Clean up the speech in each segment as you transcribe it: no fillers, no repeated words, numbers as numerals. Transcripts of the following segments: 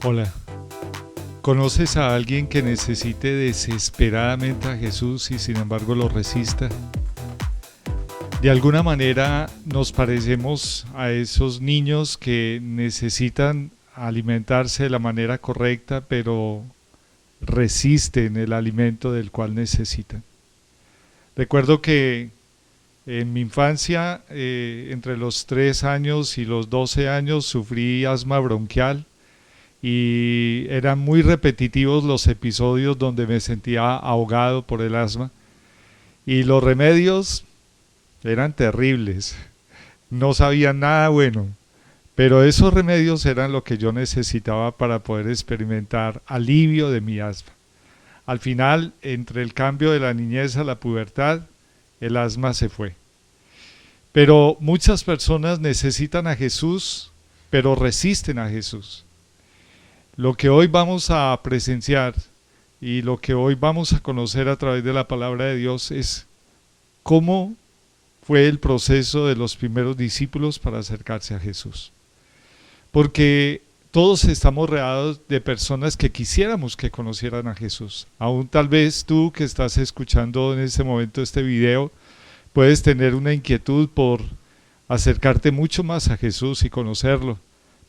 Hola, ¿conoces a alguien que necesite desesperadamente a Jesús y sin embargo lo resista? De alguna manera nos parecemos a esos niños que necesitan alimentarse de la manera correcta, pero resisten el alimento del cual necesitan. Recuerdo que en mi infancia, entre los 3 años y los 12 años, sufrí asma bronquial y eran muy repetitivos los episodios donde me sentía ahogado por el asma y los remedios eran terribles, no sabían nada bueno, pero esos remedios eran lo que yo necesitaba para poder experimentar alivio de mi asma. Al final, entre el cambio de la niñez a la pubertad, el asma se fue. Pero muchas personas necesitan a Jesús, pero resisten a Jesús. Lo que hoy vamos a presenciar y lo que hoy vamos a conocer a través de la palabra de Dios es cómo fue el proceso de los primeros discípulos para acercarse a Jesús. Porque todos estamos rodeados de personas que quisiéramos que conocieran a Jesús. Aún tal vez tú que estás escuchando en este momento este video, puedes tener una inquietud por acercarte mucho más a Jesús y conocerlo,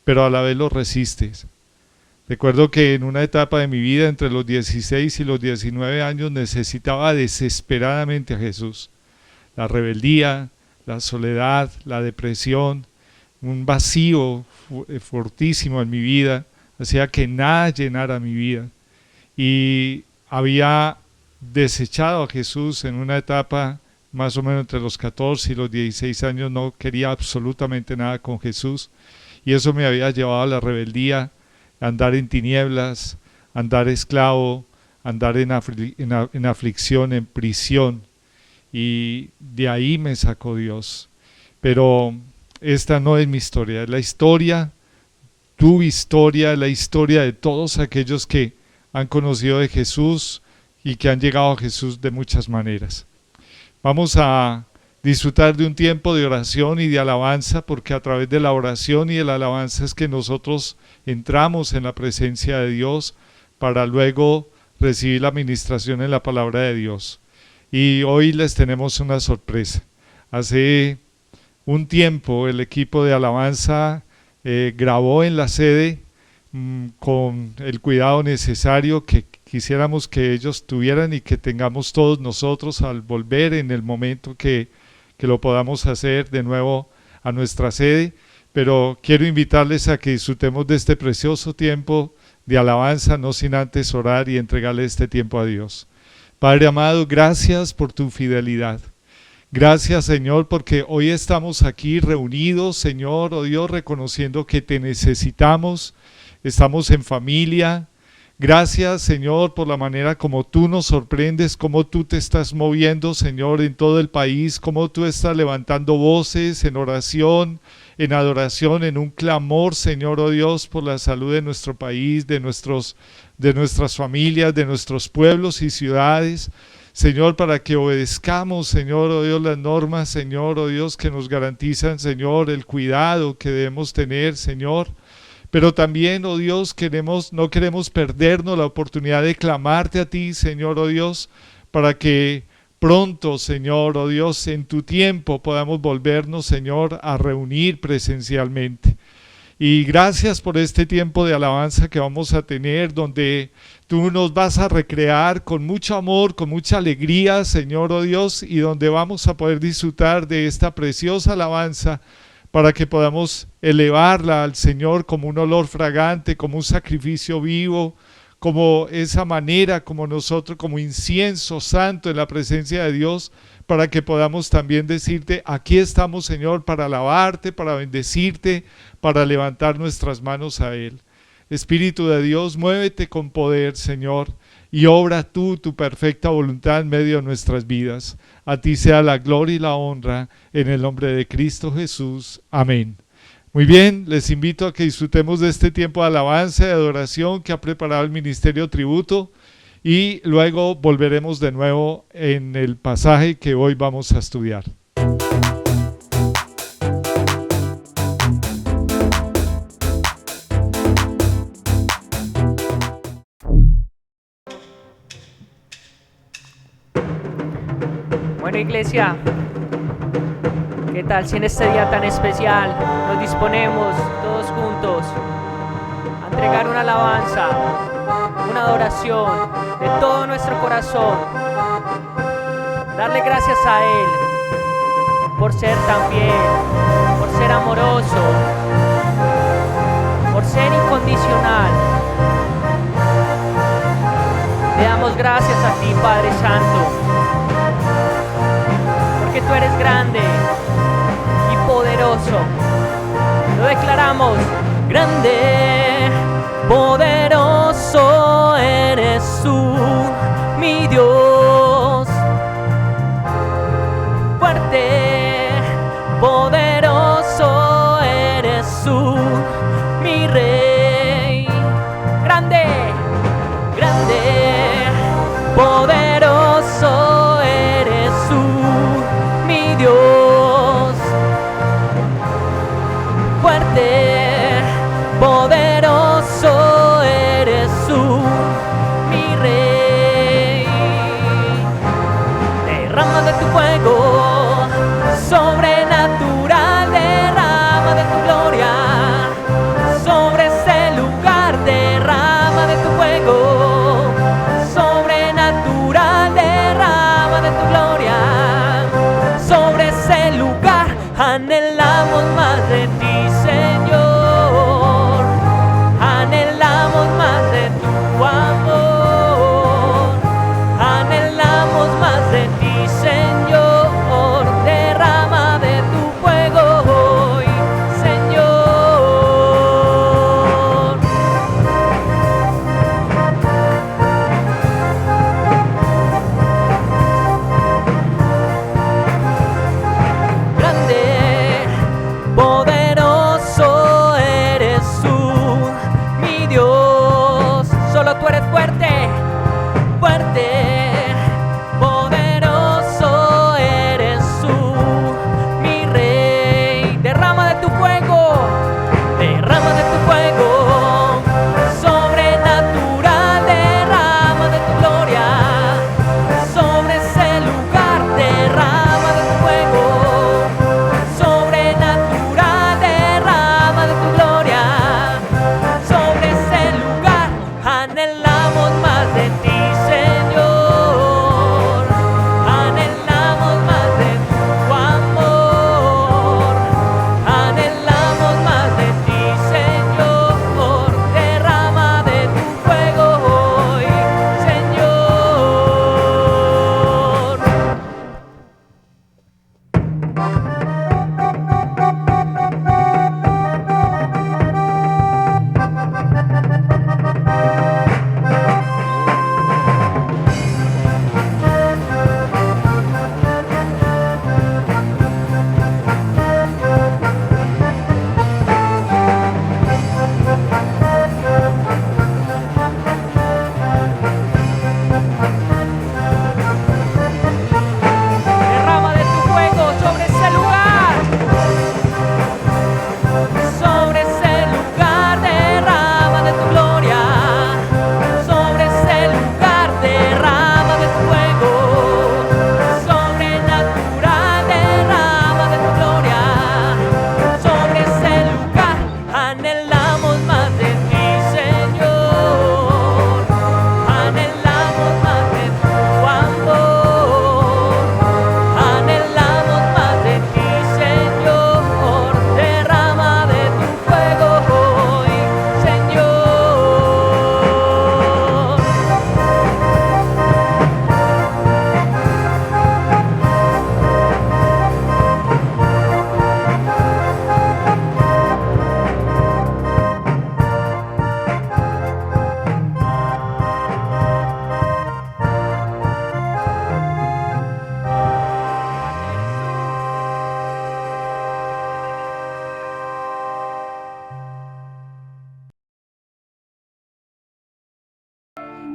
pero a la vez lo resistes. Recuerdo que en una etapa de mi vida, entre los 16 y los 19 años, necesitaba desesperadamente a Jesús. La rebeldía, la soledad, la depresión, un vacío fortísimo en mi vida, hacía que nada llenara mi vida. Y había desechado a Jesús en una etapa más o menos entre los 14 y los 16 años, no quería absolutamente nada con Jesús. Y eso me había llevado a la rebeldía, a andar en tinieblas, a andar esclavo, a andar en aflicción, en prisión. Y de ahí me sacó Dios. Pero esta no es mi historia, es la historia, tu historia, la historia de todos aquellos que han conocido de Jesús y que han llegado a Jesús de muchas maneras. Vamos a disfrutar de un tiempo de oración y de alabanza, porque a través de la oración y de la alabanza es que nosotros entramos en la presencia de Dios para luego recibir la administración en la palabra de Dios. Y hoy les tenemos una sorpresa. Hace un tiempo el equipo de alabanza grabó en la sede con el cuidado necesario que quisiéramos que ellos tuvieran y que tengamos todos nosotros al volver en el momento que lo podamos hacer de nuevo a nuestra sede. Pero quiero invitarles a que disfrutemos de este precioso tiempo de alabanza, no sin antes orar y entregarle este tiempo a Dios. Padre amado, gracias por tu fidelidad. Gracias, Señor, porque hoy estamos aquí reunidos, Señor, oh Dios, reconociendo que te necesitamos, estamos en familia. Gracias, Señor, por la manera como tú nos sorprendes, cómo tú te estás moviendo, Señor, en todo el país, cómo tú estás levantando voces en oración, en adoración, en un clamor, Señor, oh Dios, por la salud de nuestro país, de nuestras familias, de nuestros pueblos y ciudades. Señor, para que obedezcamos, Señor, oh Dios, las normas, Señor, oh Dios, que nos garantizan, Señor, el cuidado que debemos tener, Señor. Pero también, oh Dios, no queremos perdernos la oportunidad de clamarte a ti, Señor, oh Dios, para que pronto, Señor, oh Dios, en tu tiempo podamos volvernos, Señor, a reunir presencialmente. Y gracias por este tiempo de alabanza que vamos a tener, donde tú nos vas a recrear con mucho amor, con mucha alegría, Señor, oh Dios, y donde vamos a poder disfrutar de esta preciosa alabanza para que podamos elevarla al Señor como un olor fragante, como un sacrificio vivo, como esa manera, como nosotros, como incienso santo en la presencia de Dios, para que podamos también decirte, aquí estamos, Señor, para alabarte, para bendecirte, para levantar nuestras manos a Él. Espíritu de Dios, muévete con poder, Señor, y obra tú tu perfecta voluntad en medio de nuestras vidas. A ti sea la gloria y la honra, en el nombre de Cristo Jesús. Amén. Muy bien, les invito a que disfrutemos de este tiempo de alabanza y de adoración que ha preparado el Ministerio Tributo, y luego volveremos de nuevo en el pasaje que hoy vamos a estudiar. Bueno, iglesia, ¿qué tal si en este día tan especial nos disponemos todos juntos a entregar una alabanza, una adoración de todo nuestro corazón? Darle gracias a Él por ser tan fiel, por ser amoroso, por ser incondicional. Le damos gracias a ti, Padre Santo, porque tú eres grande y poderoso. Lo declaramos: grande, poderoso eres tú, mi Dios. Fuerte, poderoso eres tú, mi Rey. Grande, grande, poderoso eres tú, mi Dios. Fuerte, poderoso eres tú, mi Rey. Derrama de tu fuego sobrenatural, derrama de tu gloria sobre este lugar, derrama de tu fuego sobrenatural, derrama de tu gloria sobre este lugar. Anhelamos más de ti, Señor, anhelamos más de tu amor, anhelamos más de ti, Señor, derrama de tu fuego hoy, Señor. Grande, poderoso eres tú, mi Dios. Solo tú eres fuerte, fuerte, poderoso eres tú, mi Rey. Derrama de tu fuego, derrama de tu fuego sobrenatural, derrama de tu gloria sobre ese lugar, derrama de tu fuego sobrenatural, derrama de tu gloria sobre ese lugar. Anhelamos más de ti, Señor, anhelamos más de tu amor, anhelamos más de ti, Señor, derrama de tu fuego hoy, Señor. Derrama de tu fuego sobre ese lugar, sobre ese lugar, derrama de tu gloria sobre ese lugar, derrama de tu fuego sobrenatural, derrama de tu gloria sobre ese lugar. Anhelamos más de ti, Señor, anhelamos más de tu amor, anhelamos más de ti, Señor, derrama de tu fuego hoy, Señor.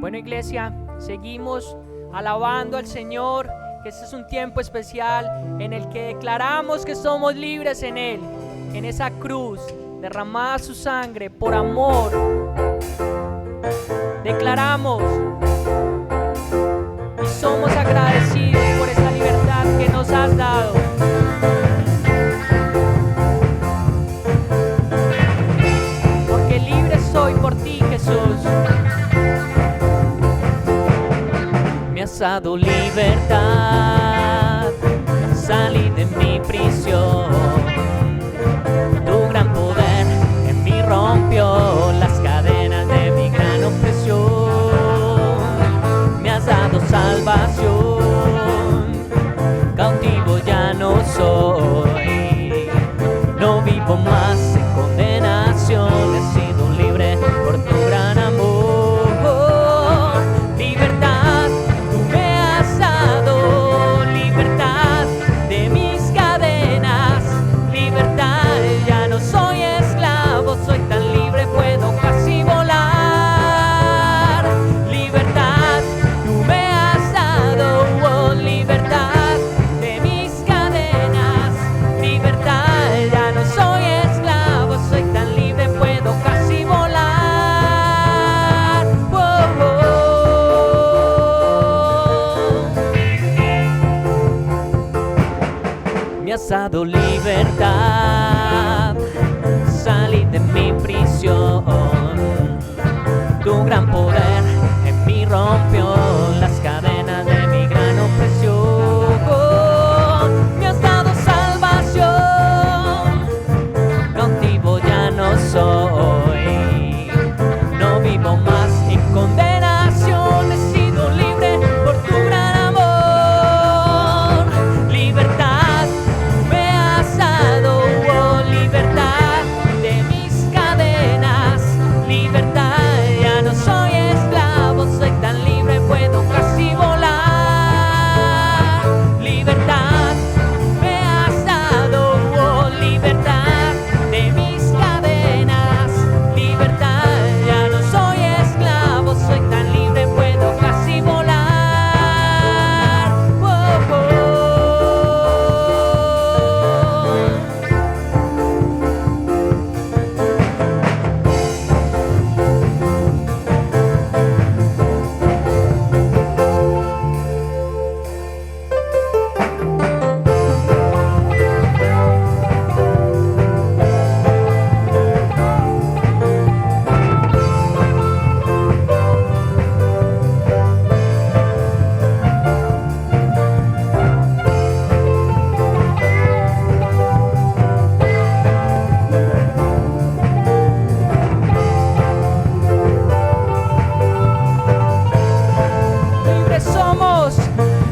Bueno, iglesia, seguimos alabando al Señor, que este es un tiempo especial en el que declaramos que somos libres en Él, en esa cruz, derramada su sangre por amor. Declaramos y somos agradecidos por esa libertad dado libertad, salí de mi prisión. Tu gran poder en mí rompió las cadenas de mi gran opresión. Me has dado salvación, cautivo ya no soy, no vivo más en condenación, he sido libre por tu gran amor. Libertad, tú me has dado libertad de mis cadenas, libertad, ya no soy esclavo, soy tan libre, puedo casi volar. Libertad, tú me has dado libertad de mis cadenas, libertad, ya no soy esclavo, soy tan libre, puedo casi volar. Me has dado libertad, salí de mi prisión. Tu gran poder en mí rompió las cadenas de mi gran opresión. Me has dado salvación, cautivo ya no soy, no vivo más en condenación, he sido libre por tu gran amor. Libertad, tú me has dado libertad de mis cadenas, libertad, ya no soy esclavo, soy tan libre, puedo casi volar. Libertad, tú me has dado libertad de mis cadenas, libertad, ya no soy esclavo, soy tan libre, puedo casi volar. Libres somos,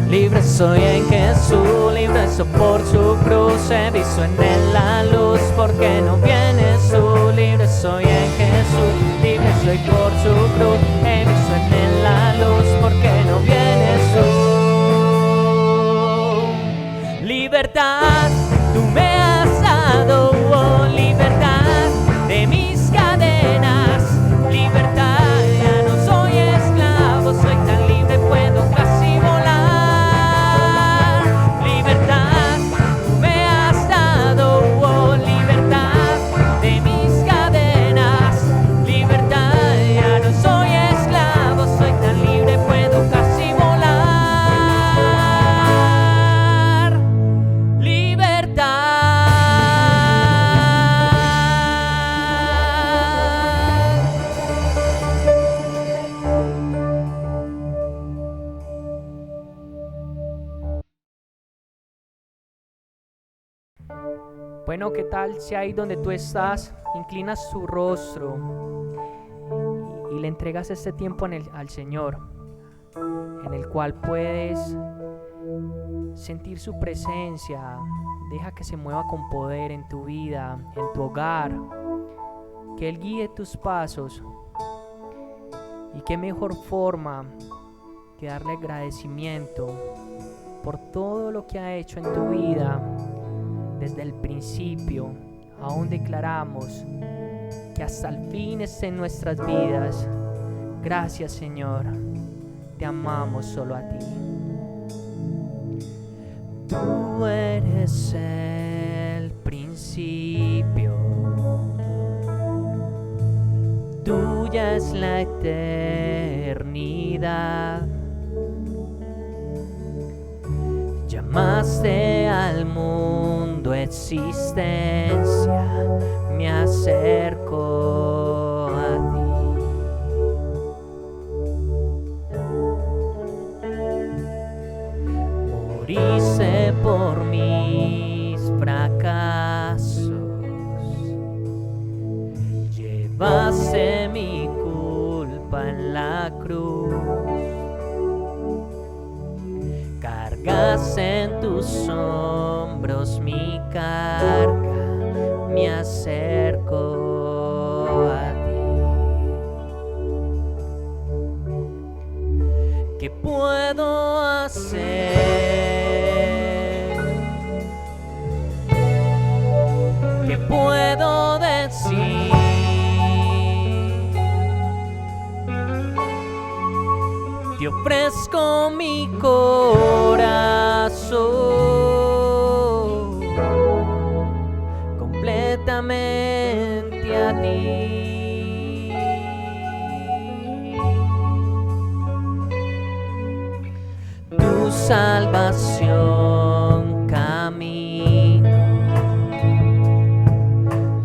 libres soy en Jesús, libre soy por su cruz, he visto en él la luz, porque no vienes tú. Libre soy en Jesús, libre soy por su cruz, he visto en él la luz, porque no vienes tú. Libertad, tú me has dado libertad de mis cadenas, libertad, ya no soy esclavo, soy tan libre, puedo casi volar. Libertad, tú me has dado libertad de mis cadenas, libertad, ya no soy esclavo, soy tan libre, puedo casi volar. Libertad. Bueno, ¿qué tal si ahí donde tú estás inclinas tu rostro y le entregas este tiempo al Señor, en el cual puedes sentir su presencia? Deja que se mueva con poder en tu vida, en tu hogar, que Él guíe tus pasos. Y qué mejor forma que darle agradecimiento por todo lo que ha hecho en tu vida desde el principio. Aún declaramos que hasta el fin esté en nuestras vidas. Gracias, Señor, te amamos solo a ti. Tú eres el principio, tuya es la eternidad. Llamaste al mundo existencia, me acerco a ti. pagase por mis fracasos, llevase mi culpa en la cruz, cargase en tus hombros mi carga, me acerco a ti. ¿Qué puedo hacer? ¿Qué puedo decir? Te ofrezco mi corazón completamente a ti. Tu salvación camino,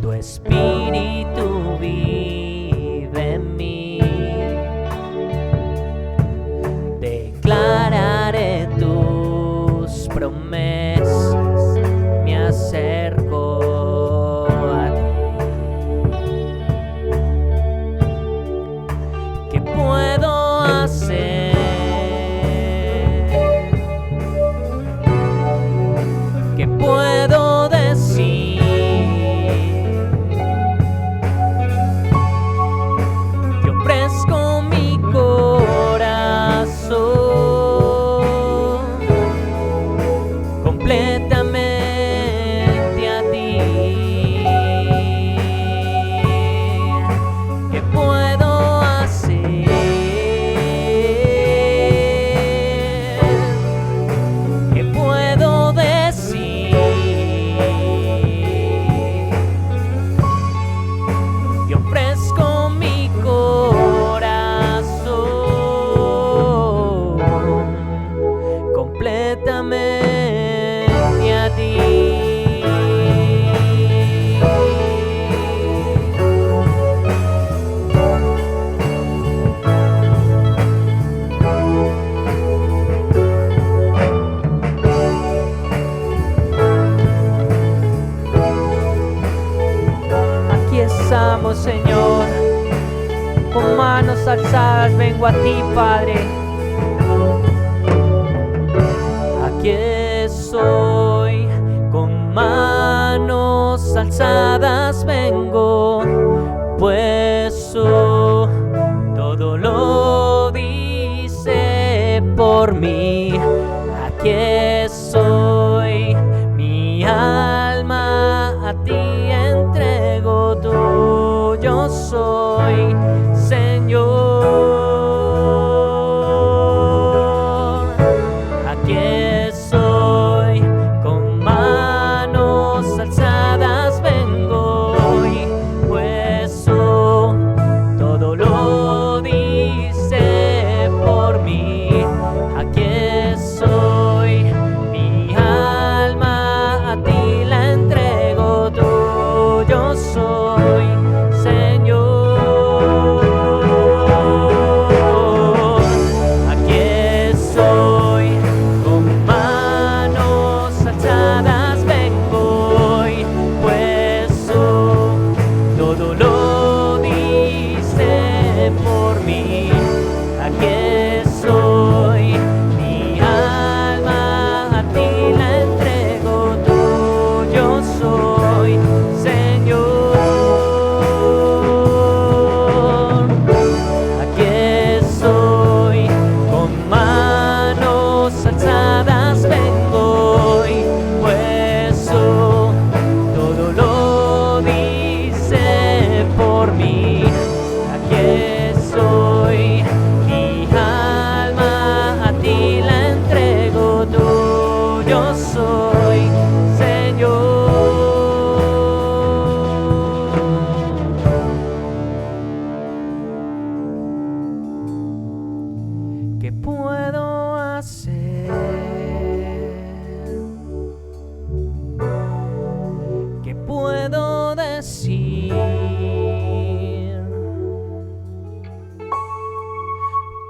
tu espíritu vive en mí. Declararé tus promesas, me acerco a ti. ¿Qué puedo hacer? ¿Qué puedo decir? Te ofrezco mi corazón completamente a ti. ¿Qué puedo hacer? ¿Qué puedo decir? Te ofrezco mi corazón completamente a ti. Aquí estamos, Señor, con manos alzadas vengo a ti, Padre. Aquí estoy, con manos alzadas vengo, puesto todo lo dice por mí. Aquí estoy, mi alma a ti entrego, tuyo soy, Señor. Aquí estoy, con manos alzadas vengo, y puesto todo lo dice por mí. Aquí estoy, mi alma a ti la entrego, tuyo soy, Señor. Aquí estoy, con manos alzadas vengo, y puesto todo lo dice por mí. Aquí estoy, mi alma a ti la entrego, tuyo soy, Señor. Aquí estoy, con manos alzadas vengo, y puesto todo lo dice por mí. Aquí estoy, mi alma a ti la entrego, tuyo soy, Señor. ¿Qué puedo hacer? ¿Qué puedo decir?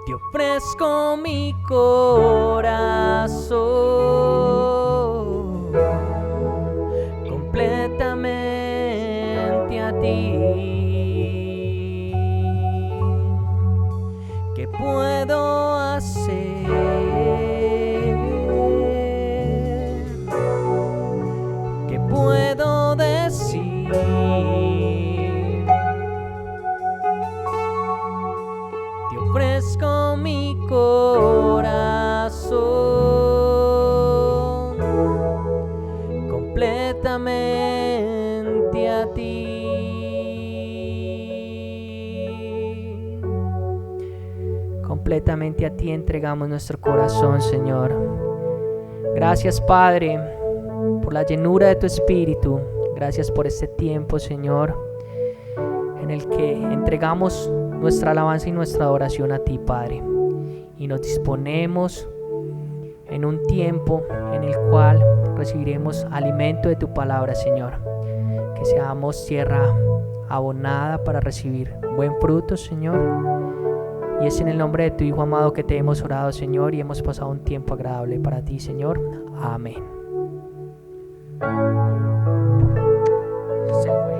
Te ofrezco mi corazón completamente a ti. Completamente a ti entregamos nuestro corazón, Señor. Gracias, Padre, por la llenura de tu Espíritu. Gracias por este tiempo, Señor, en el que entregamos nuestra alabanza y nuestra adoración a ti, Padre. Y nos disponemos en un tiempo en el cual recibiremos alimento de tu palabra, Señor. Que seamos tierra abonada para recibir buen fruto, Señor. Y es en el nombre de tu Hijo amado que te hemos orado, Señor, y hemos pasado un tiempo agradable para ti, Señor. Amén. Se fue.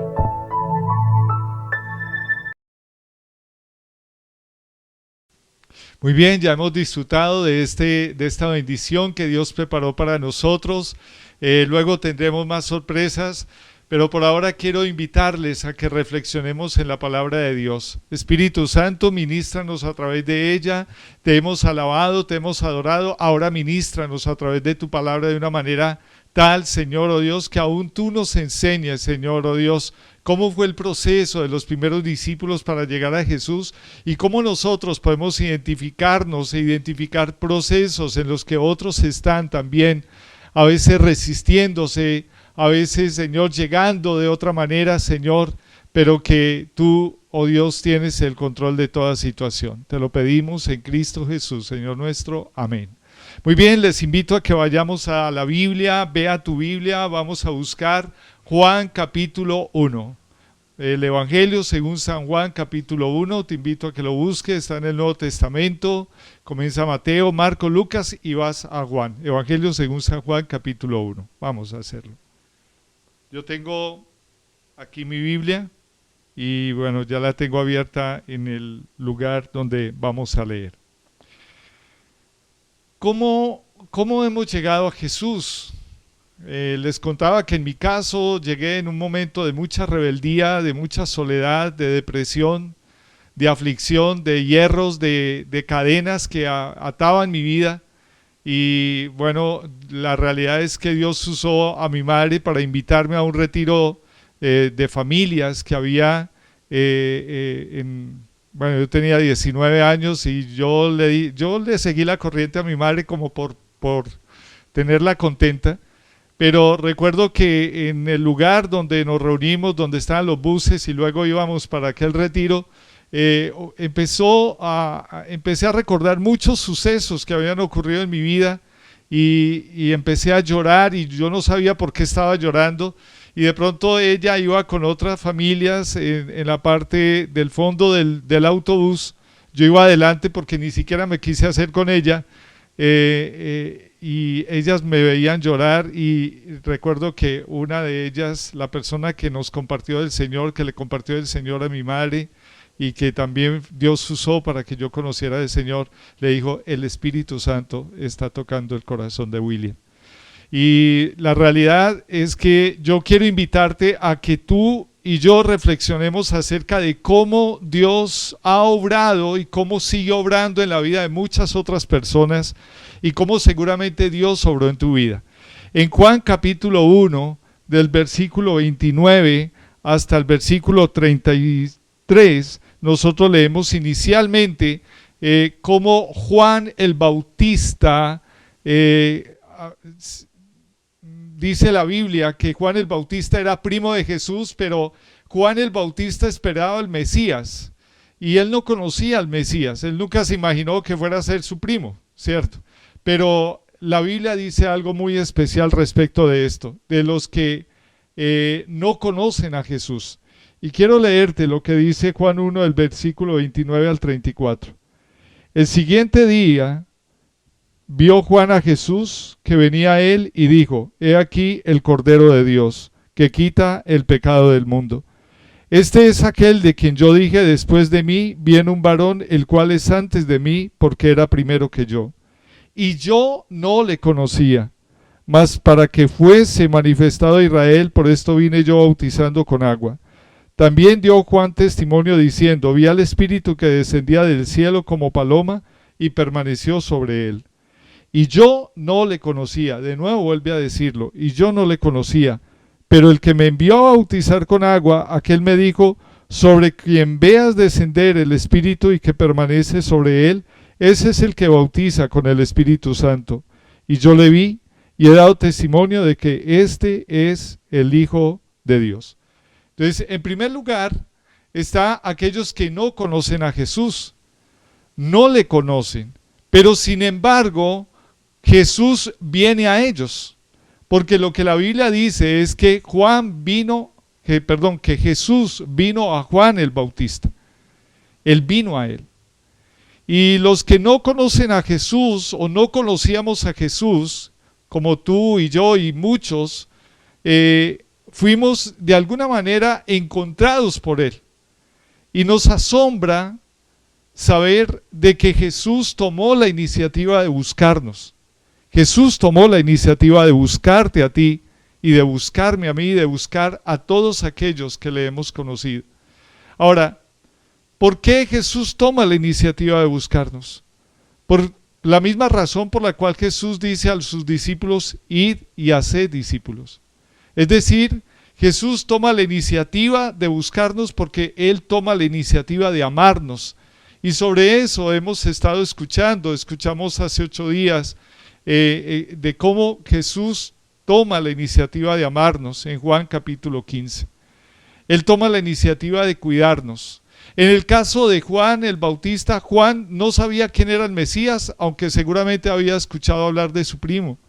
Muy bien, ya hemos disfrutado de esta bendición que Dios preparó para nosotros. Luego tendremos más sorpresas, pero por ahora quiero invitarles a que reflexionemos en la palabra de Dios. Espíritu Santo, ministranos a través de ella. Te hemos alabado, te hemos adorado. Ahora ministranos a través de tu palabra de una manera tal, Señor, oh Dios, que aún tú nos enseñes, Señor, oh Dios, cómo fue el proceso de los primeros discípulos para llegar a Jesús y cómo nosotros podemos identificarnos e identificar procesos en los que otros están también, a veces resistiéndose, a veces, Señor, llegando de otra manera, Señor, pero que tú, oh Dios, tienes el control de toda situación. Te lo pedimos en Cristo Jesús, Señor nuestro. Amén. Muy bien, les invito a que vayamos a la Biblia, vea tu Biblia, vamos a buscar Juan capítulo 1. El Evangelio según San Juan capítulo 1, te invito a que lo busques, está en el Nuevo Testamento, comienza Mateo, Marcos, Lucas y vas a Juan. Evangelio según San Juan capítulo 1, vamos a hacerlo. Yo tengo aquí mi Biblia y bueno, ya la tengo abierta en el lugar donde vamos a leer. ¿Cómo hemos llegado a Jesús? Les contaba que en mi caso llegué en un momento de mucha rebeldía, de mucha soledad, de depresión, de aflicción, de hierros, de cadenas que ataban mi vida. Y bueno, la realidad es que Dios usó a mi madre para invitarme a un retiro de familias que había bueno, yo tenía 19 años y yo le seguí la corriente a mi madre como por tenerla contenta. Pero recuerdo que en el lugar donde nos reunimos, donde estaban los buses y luego íbamos para aquel retiro, empecé a recordar muchos sucesos que habían ocurrido en mi vida y empecé a llorar y yo no sabía por qué estaba llorando. Y de pronto ella iba con otras familias en la parte del fondo del autobús. Yo iba adelante porque ni siquiera me quise hacer con ella. Y ellas me veían llorar y recuerdo que una de ellas, la persona que nos compartió del Señor, que le compartió del Señor a mi madre y que también Dios usó para que yo conociera del Señor, le dijo: el Espíritu Santo está tocando el corazón de William. Y la realidad es que yo quiero invitarte a que tú y yo reflexionemos acerca de cómo Dios ha obrado y cómo sigue obrando en la vida de muchas otras personas y cómo seguramente Dios obró en tu vida. En Juan capítulo 1, del versículo 29 hasta el versículo 33, nosotros leemos inicialmente cómo Juan el Bautista, dice la Biblia que Juan el Bautista era primo de Jesús, pero Juan el Bautista esperaba al Mesías y él no conocía al Mesías, él nunca se imaginó que fuera a ser su primo, ¿cierto? Pero la Biblia dice algo muy especial respecto de esto, de los que no conocen a Jesús. Y quiero leerte lo que dice Juan 1, del versículo 29 al 34. El siguiente día vio Juan a Jesús que venía a él y dijo: he aquí el Cordero de Dios, que quita el pecado del mundo. Este es aquel de quien yo dije: después de mí viene un varón, el cual es antes de mí, porque era primero que yo. Y yo no le conocía, mas para que fuese manifestado a Israel, por esto vine yo bautizando con agua. También dio Juan testimonio diciendo: vi al Espíritu que descendía del cielo como paloma y permaneció sobre él. Y yo no le conocía, de nuevo vuelve a decirlo, y yo no le conocía, pero el que me envió a bautizar con agua, aquel me dijo, sobre quien veas descender el Espíritu y que permanece sobre él, ese es el que bautiza con el Espíritu Santo. Y yo le vi y he dado testimonio de que este es el Hijo de Dios. Entonces, en primer lugar, está aquellos que no conocen a Jesús, no le conocen, pero sin embargo, Jesús viene a ellos, porque lo que la Biblia dice es que que Jesús vino a Juan el Bautista. Él vino a él. Y los que no conocen a Jesús o no conocíamos a Jesús, como tú y yo y muchos, fuimos de alguna manera encontrados por él. Y nos asombra saber de que Jesús tomó la iniciativa de buscarnos. Jesús tomó la iniciativa de buscarte a ti y de buscarme a mí y de buscar a todos aquellos que le hemos conocido. Ahora, ¿por qué Jesús toma la iniciativa de buscarnos? Por la misma razón por la cual Jesús dice a sus discípulos, id y haced discípulos. Es decir, Jesús toma la iniciativa de buscarnos porque Él toma la iniciativa de amarnos. Y sobre eso hemos estado escuchamos hace 8 días de cómo Jesús toma la iniciativa de amarnos en Juan capítulo 15. Él toma la iniciativa de cuidarnos. En el caso de Juan el Bautista, Juan no sabía quién era el Mesías, aunque seguramente había escuchado hablar de su primo.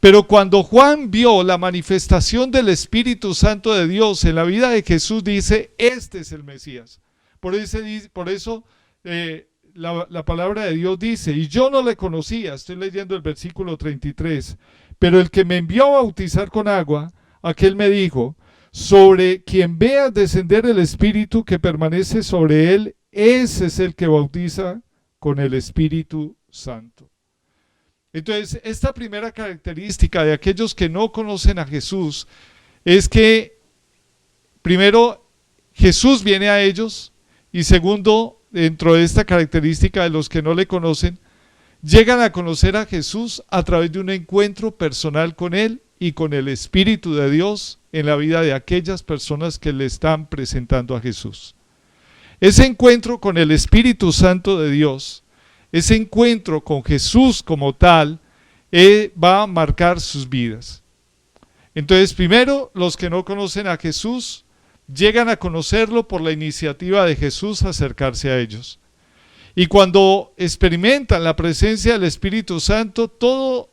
Pero cuando Juan vio la manifestación del Espíritu Santo de Dios en la vida de Jesús, dice, este es el Mesías. Por eso la palabra de Dios dice, y yo no le conocía, estoy leyendo el versículo 33, pero el que me envió a bautizar con agua, aquel me dijo, sobre quien veas descender el Espíritu que permanece sobre él, ese es el que bautiza con el Espíritu Santo. Entonces, esta primera característica de aquellos que no conocen a Jesús es que, primero, Jesús viene a ellos, y segundo, dentro de esta característica de los que no le conocen, llegan a conocer a Jesús a través de un encuentro personal con Él y con el Espíritu de Dios en la vida de aquellas personas que le están presentando a Jesús. Ese encuentro con el Espíritu Santo de Dios, ese encuentro con Jesús como tal, va a marcar sus vidas. Entonces, primero, los que no conocen a Jesús llegan a conocerlo por la iniciativa de Jesús acercarse a ellos. Y cuando experimentan la presencia del Espíritu Santo, todo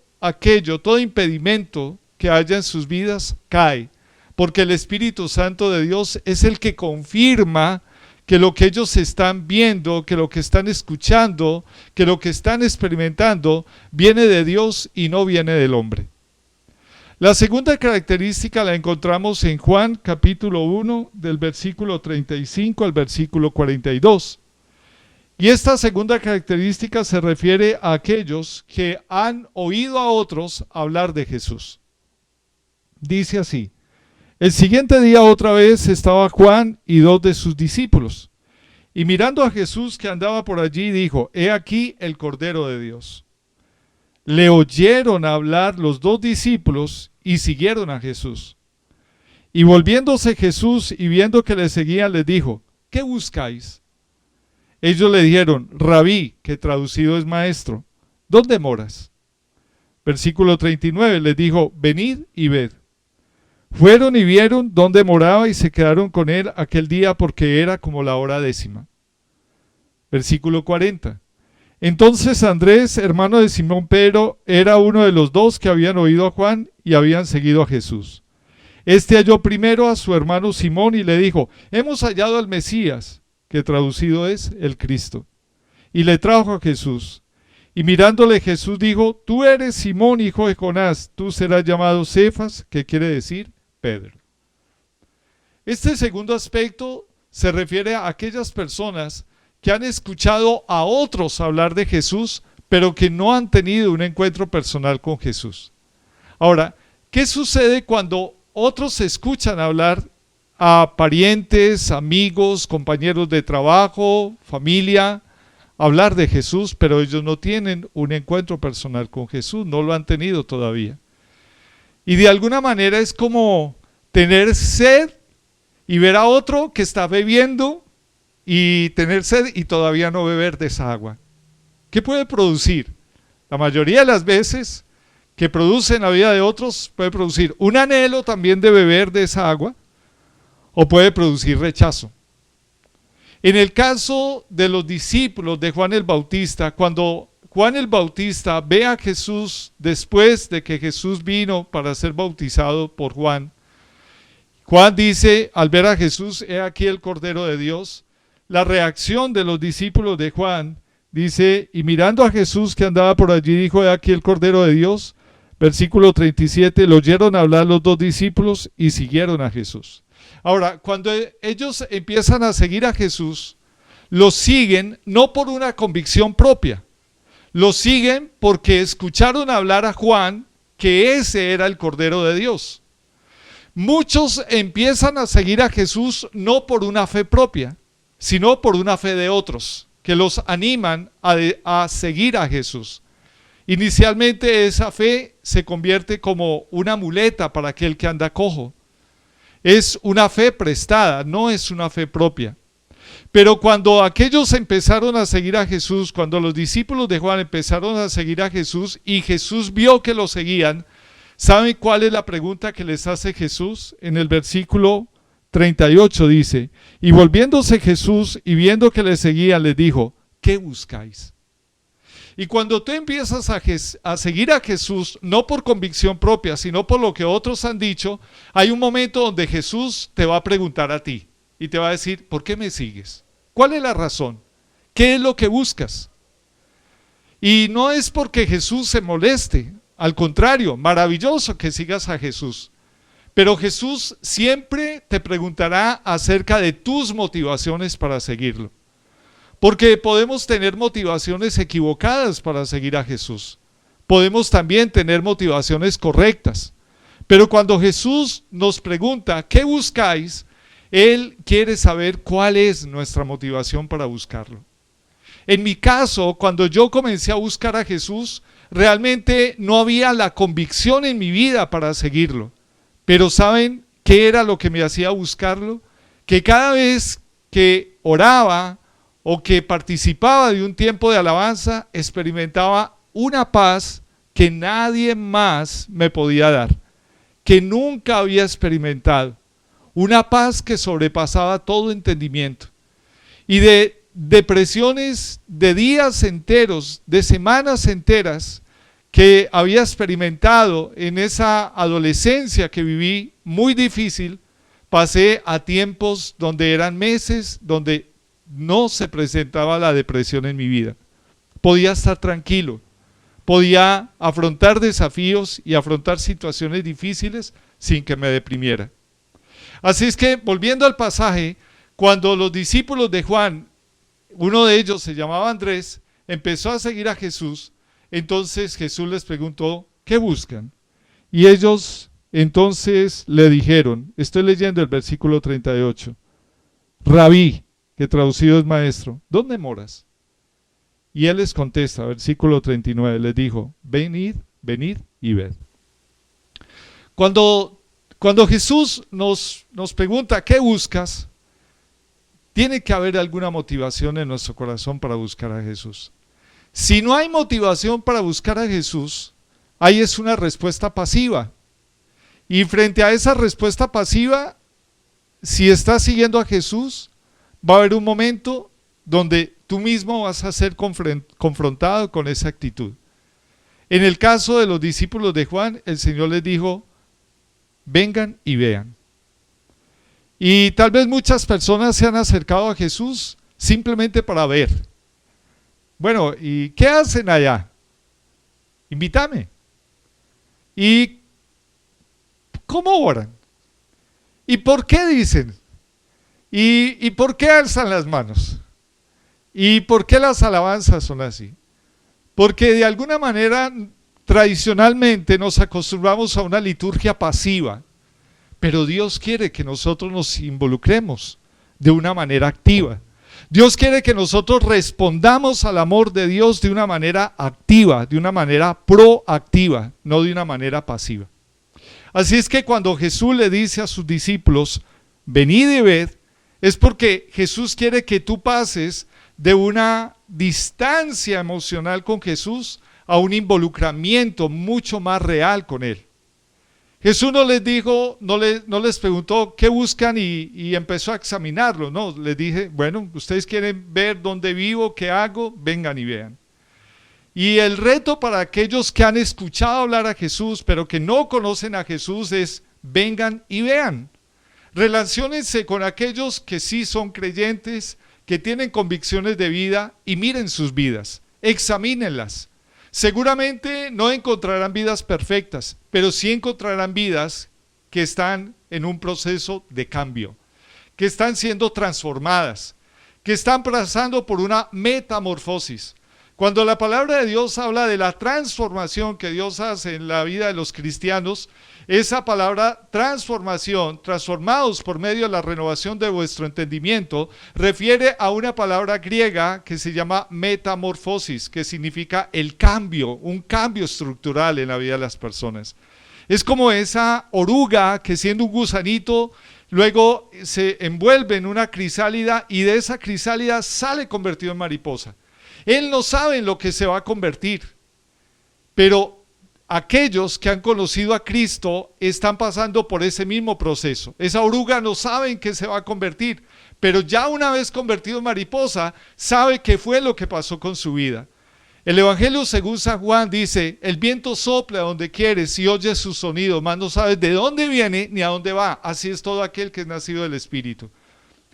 impedimento que haya en sus vidas cae, porque el Espíritu Santo de Dios es el que confirma que lo que ellos están viendo, que lo que están escuchando, que lo que están experimentando viene de Dios y no viene del hombre. La segunda característica la encontramos en Juan capítulo 1 del versículo 35 al versículo 42. Y esta segunda característica se refiere a aquellos que han oído a otros hablar de Jesús. Dice así: el siguiente día otra vez estaba Juan y 2 de sus discípulos, y mirando a Jesús que andaba por allí, dijo: he aquí el Cordero de Dios. Le oyeron hablar los 2 discípulos y siguieron a Jesús. Y volviéndose Jesús y viendo que le seguían, les dijo: ¿qué buscáis? Ellos le dijeron: Rabí, que traducido es maestro, ¿dónde moras? Versículo 39, les dijo: venid y ved. Fueron y vieron dónde moraba y se quedaron con él aquel día, porque era como la hora 10:00. Versículo 40. Entonces Andrés, hermano de Simón Pedro, era uno de los 2 que habían oído a Juan y habían seguido a Jesús. Este halló primero a su hermano Simón y le dijo: hemos hallado al Mesías, que traducido es el Cristo. Y le trajo a Jesús. Y mirándole Jesús dijo: tú eres Simón, hijo de Jonás, tú serás llamado Cefas, que quiere decir Pedro. Este segundo aspecto se refiere a aquellas personas que han escuchado a otros hablar de Jesús, pero que no han tenido un encuentro personal con Jesús. Ahora, ¿qué sucede cuando otros escuchan hablar a parientes, amigos, compañeros de trabajo, familia, hablar de Jesús, pero ellos no tienen un encuentro personal con Jesús, no lo han tenido todavía? Y de alguna manera es como tener sed y ver a otro que está bebiendo y tener sed y todavía no beber de esa agua? ¿Qué puede producir? La mayoría de las veces que produce en la vida de otros puede producir un anhelo también de beber de esa agua o puede producir rechazo. En el caso de los discípulos de Juan el Bautista, cuando Juan el Bautista ve a Jesús después de que Jesús vino para ser bautizado por Juan, Juan dice, al ver a Jesús, he aquí el Cordero de Dios. La reacción de los discípulos de Juan dice, y mirando a Jesús que andaba por allí, dijo, he aquí el Cordero de Dios. Versículo 37, lo oyeron hablar los dos discípulos y siguieron a Jesús. Ahora, cuando ellos empiezan a seguir a Jesús, lo siguen no por una convicción propia, lo siguen porque escucharon hablar a Juan que ese era el Cordero de Dios. Muchos empiezan a seguir a Jesús no por una fe propia, sino por una fe de otros, que los animan a seguir a Jesús. Inicialmente esa fe se convierte como una muleta para aquel que anda cojo. Es una fe prestada, no es una fe propia. Pero cuando aquellos empezaron a seguir a Jesús, cuando los discípulos de Juan empezaron a seguir a Jesús y Jesús vio que lo seguían, ¿saben cuál es la pregunta que les hace Jesús? En el versículo 38 dice, y volviéndose Jesús y viendo que le seguían, les dijo, ¿qué buscáis? Y cuando tú empiezas a seguir a Jesús, no por convicción propia, sino por lo que otros han dicho, hay un momento donde Jesús te va a preguntar a ti y te va a decir, ¿por qué me sigues? ¿Cuál es la razón? ¿Qué es lo que buscas? Y no es porque Jesús se moleste, al contrario, maravilloso que sigas a Jesús. Pero Jesús siempre te preguntará acerca de tus motivaciones para seguirlo. Porque podemos tener motivaciones equivocadas para seguir a Jesús. Podemos también tener motivaciones correctas. Pero cuando Jesús nos pregunta, ¿qué buscáis? Él quiere saber cuál es nuestra motivación para buscarlo. En mi caso, cuando yo comencé a buscar a Jesús, realmente no había la convicción en mi vida para seguirlo. Pero ¿saben qué era lo que me hacía buscarlo? Que cada vez que oraba, o que participaba de un tiempo de alabanza, experimentaba una paz que nadie más me podía dar, que nunca había experimentado, una paz que sobrepasaba todo entendimiento. Y de depresiones de días enteros, de semanas enteras, que había experimentado en esa adolescencia que viví muy difícil, pasé a tiempos donde eran meses, donde no se presentaba la depresión en mi vida. Podía estar tranquilo, podía afrontar desafíos y afrontar situaciones difíciles sin que me deprimiera. Así es que, volviendo al pasaje, cuando los discípulos de Juan, uno de ellos se llamaba Andrés, empezó a seguir a Jesús, entonces Jesús les preguntó, ¿qué buscan? Y ellos entonces le dijeron, estoy leyendo el versículo 38, Rabí, que traducido es maestro, ¿dónde moras? Y él les contesta, versículo 39, les dijo, venid y ved. Cuando Jesús nos pregunta, ¿qué buscas? Tiene que haber alguna motivación en nuestro corazón para buscar a Jesús. Si no hay motivación para buscar a Jesús, ahí es una respuesta pasiva. Y frente a esa respuesta pasiva, si estás siguiendo a Jesús, va a haber un momento donde tú mismo vas a ser confrontado con esa actitud. En el caso de los discípulos de Juan, el Señor les dijo, vengan y vean. Y tal vez muchas personas se han acercado a Jesús simplemente para ver. Bueno, ¿y qué hacen allá? Invítame. ¿Y cómo oran? ¿Y por qué dicen? ¿Y por qué alzan las manos? ¿Y por qué las alabanzas son así? Porque de alguna manera tradicionalmente nos acostumbramos a una liturgia pasiva, pero Dios quiere que nosotros nos involucremos de una manera activa. Dios quiere que nosotros respondamos al amor de Dios de una manera activa, de una manera proactiva, no de una manera pasiva. Así es que cuando Jesús le dice a sus discípulos, venid y ved, es porque Jesús quiere que tú pases de una distancia emocional con Jesús a un involucramiento mucho más real con Él. Jesús no les dijo, no les preguntó qué buscan y empezó a examinarlo. No, les dije, bueno, ustedes quieren ver dónde vivo, qué hago, vengan y vean. Y el reto para aquellos que han escuchado hablar a Jesús, pero que no conocen a Jesús, es vengan y vean. Relaciónense con aquellos que sí son creyentes, que tienen convicciones de vida y miren sus vidas, examínenlas. Seguramente no encontrarán vidas perfectas, pero sí encontrarán vidas que están en un proceso de cambio, que están siendo transformadas, que están pasando por una metamorfosis. Cuando la palabra de Dios habla de la transformación que Dios hace en la vida de los cristianos, esa palabra transformación, transformados por medio de la renovación de vuestro entendimiento, refiere a una palabra griega que se llama metamorfosis, que significa el cambio, un cambio estructural en la vida de las personas. Es como esa oruga que siendo un gusanito, luego se envuelve en una crisálida y de esa crisálida sale convertido en mariposa. Él no sabe en lo que se va a convertir, pero aquellos que han conocido a Cristo están pasando por ese mismo proceso. Esa oruga no sabe en qué se va a convertir, pero ya una vez convertido en mariposa, sabe qué fue lo que pasó con su vida. El Evangelio según San Juan dice, el viento sopla donde quieres y oyes su sonido, mas no sabes de dónde viene ni a dónde va. Así es todo aquel que es nacido del Espíritu.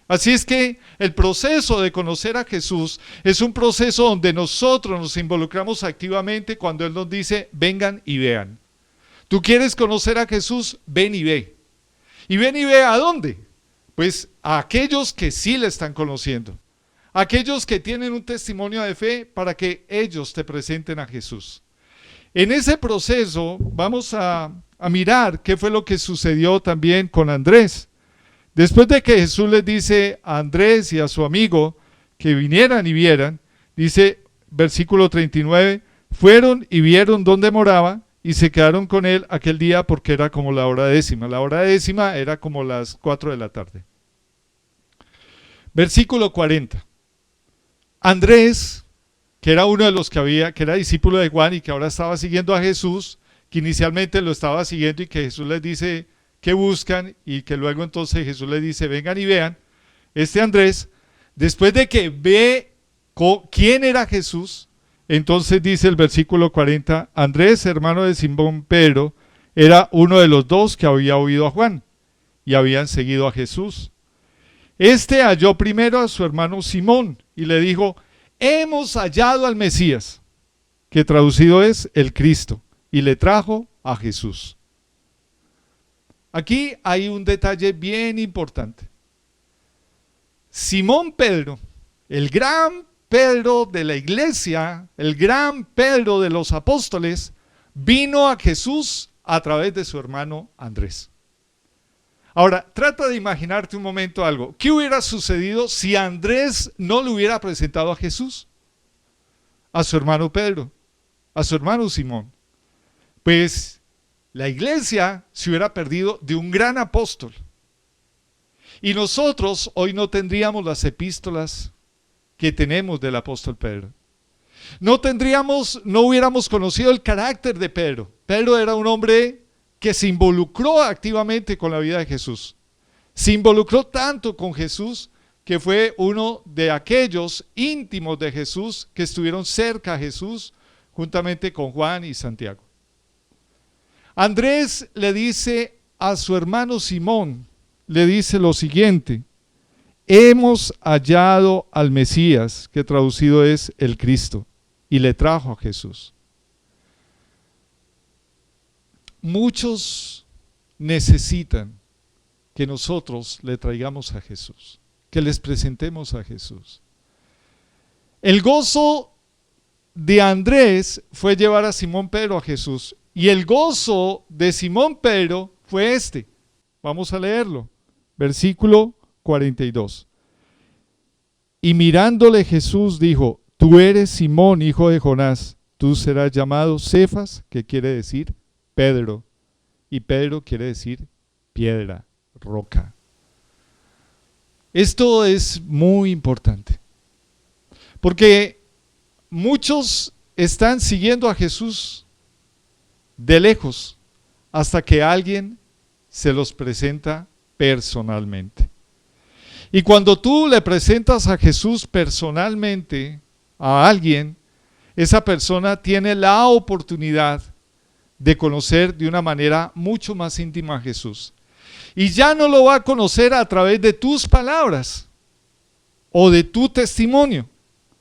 Así es que el proceso de conocer a Jesús es un proceso donde nosotros nos involucramos activamente cuando Él nos dice, vengan y vean. ¿Tú quieres conocer a Jesús? Ven y ve. ¿Y ven y ve a dónde? Pues a aquellos que sí le están conociendo. Aquellos que tienen un testimonio de fe para que ellos te presenten a Jesús. En ese proceso vamos a mirar qué fue lo que sucedió también con Andrés. Después de que Jesús les dice a Andrés y a su amigo que vinieran y vieran, dice versículo 39, fueron y vieron dónde moraba y se quedaron con él aquel día porque era como la hora décima. La hora décima era como las 4 de la tarde. Versículo 40. Andrés, que era uno de los que era discípulo de Juan y que ahora estaba siguiendo a Jesús, que inicialmente lo estaba siguiendo y que Jesús les dice que buscan y que luego entonces Jesús les dice vengan y vean. Este Andrés, después de que ve quién era Jesús, entonces dice el versículo 40, Andrés, hermano de Simón Pedro, era uno de los dos que había oído a Juan y habían seguido a Jesús. Este halló primero a su hermano Simón y le dijo, hemos hallado al Mesías, que traducido es el Cristo, y le trajo a Jesús. Aquí hay un detalle bien importante. Simón Pedro, el gran Pedro de la iglesia, el gran Pedro de los apóstoles, vino a Jesús a través de su hermano Andrés. Ahora, trata de imaginarte un momento algo. ¿Qué hubiera sucedido si Andrés no le hubiera presentado a Jesús? A su hermano Pedro, a su hermano Simón. Pues la iglesia se hubiera perdido de un gran apóstol. Y nosotros hoy no tendríamos las epístolas que tenemos del apóstol Pedro. No hubiéramos conocido el carácter de Pedro. Pedro era un hombre que se involucró activamente con la vida de Jesús. Se involucró tanto con Jesús que fue uno de aquellos íntimos de Jesús que estuvieron cerca a Jesús juntamente con Juan y Santiago. Andrés le dice a su hermano Simón, le dice lo siguiente, hemos hallado al Mesías, que traducido es el Cristo, y le trajo a Jesús. Muchos necesitan que nosotros le traigamos a Jesús, que les presentemos a Jesús. El gozo de Andrés fue llevar a Simón Pedro a Jesús. Y el gozo de Simón Pedro fue este. Vamos a leerlo. Versículo 42. Y mirándole Jesús dijo, tú eres Simón, hijo de Jonás, tú serás llamado Cefas, que quiere decir Pedro. y Pedro quiere decir piedra, roca. Esto es muy importante, porque muchos están siguiendo a Jesús de lejos hasta que alguien se los presenta personalmente. Y cuando tú le presentas a Jesús personalmente a alguien, esa persona tiene la oportunidad de conocer de una manera mucho más íntima a Jesús. Y ya no lo va a conocer a través de tus palabras o de tu testimonio,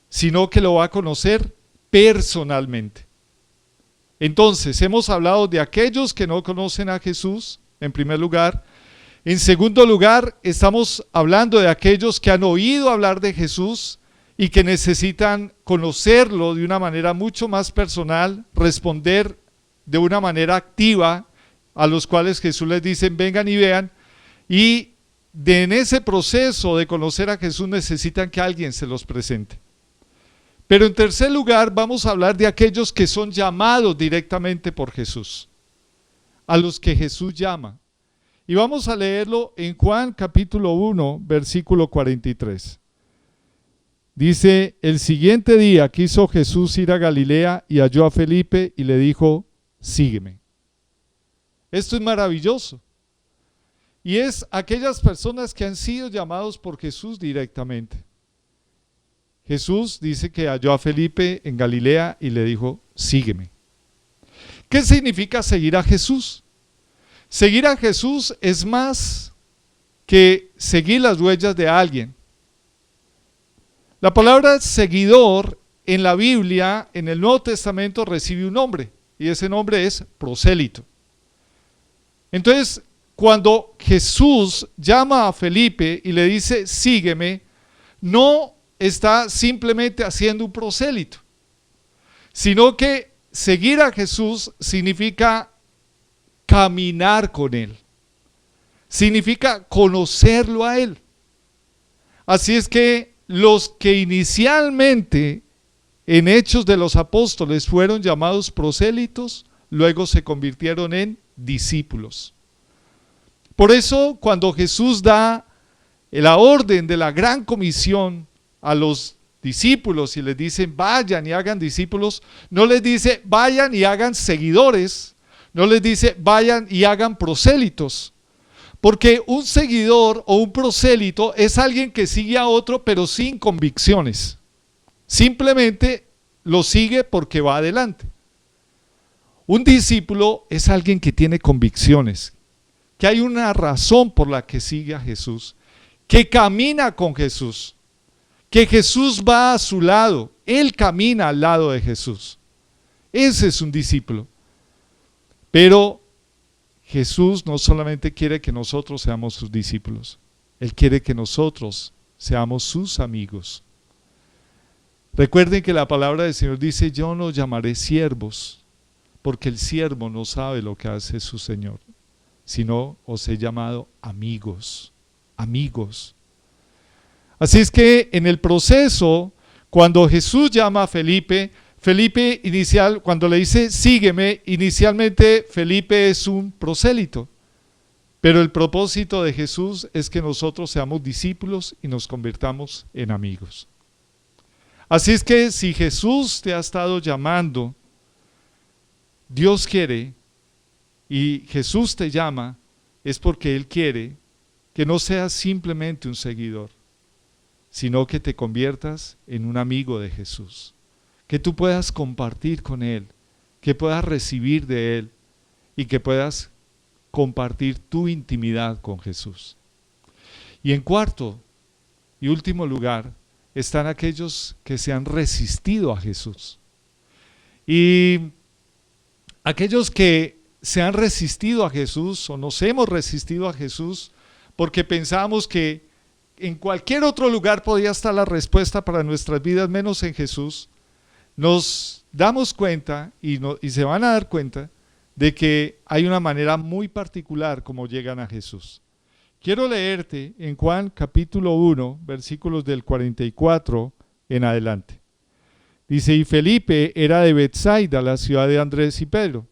sino que lo va a conocer personalmente. Entonces, hemos hablado de aquellos que no conocen a Jesús, en primer lugar. En segundo lugar, estamos hablando de aquellos que han oído hablar de Jesús y que necesitan conocerlo de una manera mucho más personal, responder de una manera activa, a los cuales Jesús les dice, vengan y vean, y en ese proceso de conocer a Jesús necesitan que alguien se los presente. Pero en tercer lugar, vamos a hablar de aquellos que son llamados directamente por Jesús, a los que Jesús llama. Y vamos a leerlo en Juan capítulo 1, versículo 43. Dice, el siguiente día quiso Jesús ir a Galilea y halló a Felipe y le dijo, sígueme. Esto es maravilloso. Y es aquellas personas que han sido llamados por Jesús directamente. Jesús dice que halló a Felipe en Galilea y le dijo, sígueme. ¿Qué significa seguir a Jesús? Seguir a Jesús es más que seguir las huellas de alguien. La palabra seguidor en la Biblia, en el Nuevo Testamento, recibe un nombre, y ese nombre es prosélito. Entonces, cuando Jesús llama a Felipe y le dice, sígueme, no está simplemente haciendo un prosélito, sino que seguir a Jesús significa caminar con Él, significa conocerlo a Él. Así es que los que inicialmente en Hechos de los Apóstoles fueron llamados prosélitos, luego se convirtieron en discípulos. Por eso cuando Jesús da la orden de la gran comisión a los discípulos y les dicen vayan y hagan discípulos, no les dice vayan y hagan seguidores, no les dice vayan y hagan prosélitos, porque un seguidor o un prosélito es alguien que sigue a otro pero sin convicciones, simplemente lo sigue porque va adelante. Un discípulo es alguien que tiene convicciones, que hay una razón por la que sigue a Jesús, que camina con Jesús, que Jesús va a su lado, él camina al lado de Jesús. Ese es un discípulo. Pero Jesús no solamente quiere que nosotros seamos sus discípulos, Él quiere que nosotros seamos sus amigos. Recuerden que la palabra del Señor dice, yo no llamaré siervos, porque el siervo no sabe lo que hace su Señor, sino os he llamado amigos, amigos. Así es que en el proceso, cuando Jesús llama a Felipe cuando le dice sígueme, inicialmente Felipe es un prosélito, pero el propósito de Jesús es que nosotros seamos discípulos y nos convirtamos en amigos. Así es que si Jesús te ha estado llamando, Dios quiere y Jesús te llama, es porque Él quiere que no seas simplemente un seguidor, sino que te conviertas en un amigo de Jesús. Que tú puedas compartir con Él, que puedas recibir de Él y que puedas compartir tu intimidad con Jesús. Y en cuarto y último lugar están aquellos que se han resistido a Jesús. Y aquellos que se han resistido a Jesús o nos hemos resistido a Jesús porque pensamos que en cualquier otro lugar podía estar la respuesta para nuestras vidas menos en Jesús, nos damos cuenta y se van a dar cuenta de que hay una manera muy particular como llegan a Jesús. Quiero leerte en Juan capítulo 1, versículos del 44 en adelante. Dice, y Felipe era de Betsaida, la ciudad de Andrés y Pedro.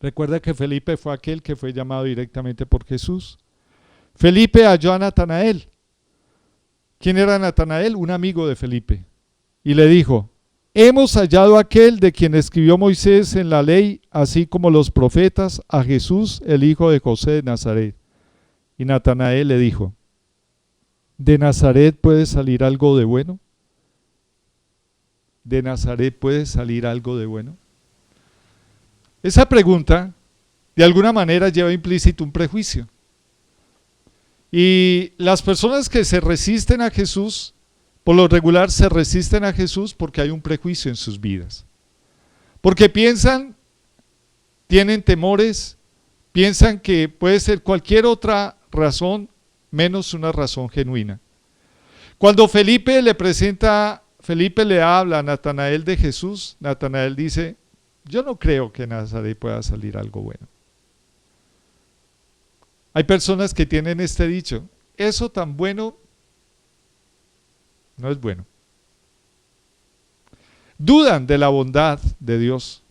Recuerda que Felipe fue aquel que fue llamado directamente por Jesús. Felipe halló a Natanael. ¿Quién era Natanael? Un amigo de Felipe. Y le dijo: hemos hallado a aquel de quien escribió Moisés en la ley, así como los profetas, a Jesús, el hijo de José de Nazaret. Y Natanael le dijo: ¿de Nazaret puede salir algo de bueno? ¿De Nazaret puede salir algo de bueno? Esa pregunta, de alguna manera, lleva implícito un prejuicio. Y las personas que se resisten a Jesús, por lo regular se resisten a Jesús porque hay un prejuicio en sus vidas. Porque piensan, tienen temores, piensan que puede ser cualquier otra razón menos una razón genuina. Cuando Felipe le habla a Natanael de Jesús, Natanael dice: yo no creo que en Nazaret pueda salir algo bueno. Hay personas que tienen este dicho: eso tan bueno no es bueno. Dudan de la bondad de Dios.